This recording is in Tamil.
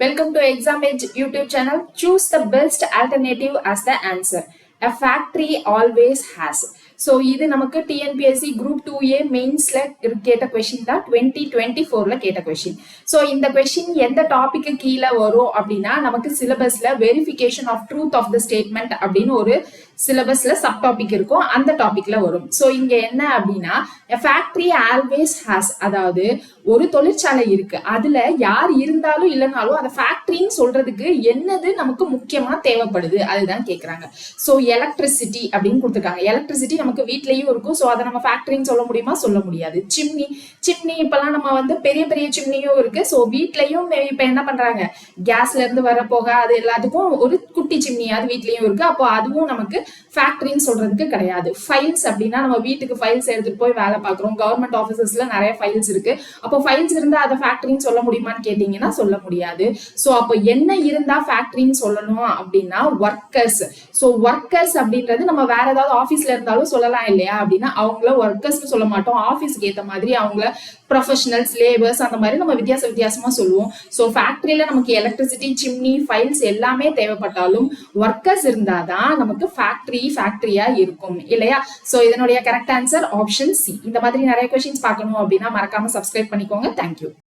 Welcome to Exam Edge YouTube channel. Choose the best alternative as the answer. A factory always has. So இது நமக்கு TNPSC Group 2A மெயின்ஸ்ல கேட்ட கொஸ்டின் தான் 2024ல கேட்ட கொஸ்டின். ஸோ இந்த கொஸ்டின் எந்த டாபிக்கு கீழே வரும் அப்படின்னா நமக்கு சிலபஸ்ல verification of truth of the statement அப்படின்னு ஒரு சிலபஸ்ல சப் டாபிக் இருக்கும், அந்த டாபிக்ல வரும். ஸோ இங்க என்ன அப்படின்னா ஃபேக்டரி ஆல்வேஸ் ஹாஸ், அதாவது ஒரு தொழிற்சாலை இருக்கு, அதுல யார் இருந்தாலும் இல்லைனாலும் அதை ஃபேக்டரின்னு சொல்றதுக்கு என்னது நமக்கு முக்கியமா தேவைப்படுது அதுதான் கேட்கறாங்க. ஸோ எலக்ட்ரிசிட்டி அப்படின்னு கொடுத்துருக்காங்க. எலக்ட்ரிசிட்டி நமக்கு வீட்லயும் இருக்கும், ஸோ அதை நம்ம ஃபேக்டரின்னு சொல்ல முடியுமா? சொல்ல முடியாது. சிம்னி இப்பெல்லாம் நம்ம வந்து பெரிய பெரிய சிம்னியும் இருக்கு. ஸோ வீட்லயும் இப்ப என்ன பண்றாங்க, கேஸ்ல இருந்து வர போக அது எல்லாத்துக்கும் ஒரு குட்டி சிம்னியாவது வீட்லயும் இருக்கு. அப்போ அதுவும் நமக்கு ஃபேக்டரின்னு சொல்றதுக்கு கிடையாது. ஃபைல்ஸ் அப்படின்னா நம்ம வீட்டுக்கு ஃபைல்ஸ் எடுத்துட்டு போய் வேலை பார்க்குறோம். கவர்மெண்ட் ஆஃபீஸஸ்ல நிறைய ஃபைல்ஸ் இருக்கு. அப்போ ஃபைல்ஸ் இருந்தா அதை ஃபேக்டரின்னு சொல்ல முடியுமான்னு கேட்டீங்கன்னா சொல்ல முடியாது. ஸோ அப்போ என்ன இருந்தா ஃபேக்டரின்னு சொல்லணும் அப்படின்னா ஒர்க்கர்ஸ். ஸோ ஒர்க்கர்ஸ் அப்படின்றது நம்ம வேற ஏதாவது ஆஃபீஸ்ல இருந்தாலும் சொல்லலாம் இல்லையா? அப்படின்னா அவங்கள ஒர்க்கர்ஸ் சொல்ல மாட்டோம். ஆஃபீஸ்க்கு ஏற்ற மாதிரி அவங்கள ப்ரொஃபஷனல்ஸ், லேபர்ஸ் அந்த மாதிரி நம்ம வித்தியாசமா சொல்லுவோம். ஸோ ஃபேக்டரியில நமக்கு எலக்ட்ரிசிட்டி, சிம்னி, ஃபைல்ஸ் எல்லாமே தேவைப்பட்டாலும் ஒர்க்கர்ஸ் இருந்தாதான் நமக்கு ஃபேக்டரியா இருக்கும் இல்லையா? ஸோ இதனுடைய கரெக்ட் ஆன்சர் ஆப்ஷன் சி. இந்த மாதிரி நிறைய கொஸ்டின்ஸ் பார்க்கணும் அப்படின்னா மறக்காம சப்ஸ்கிரைப் பண்ணிக்கோங்க. தேங்க்யூ.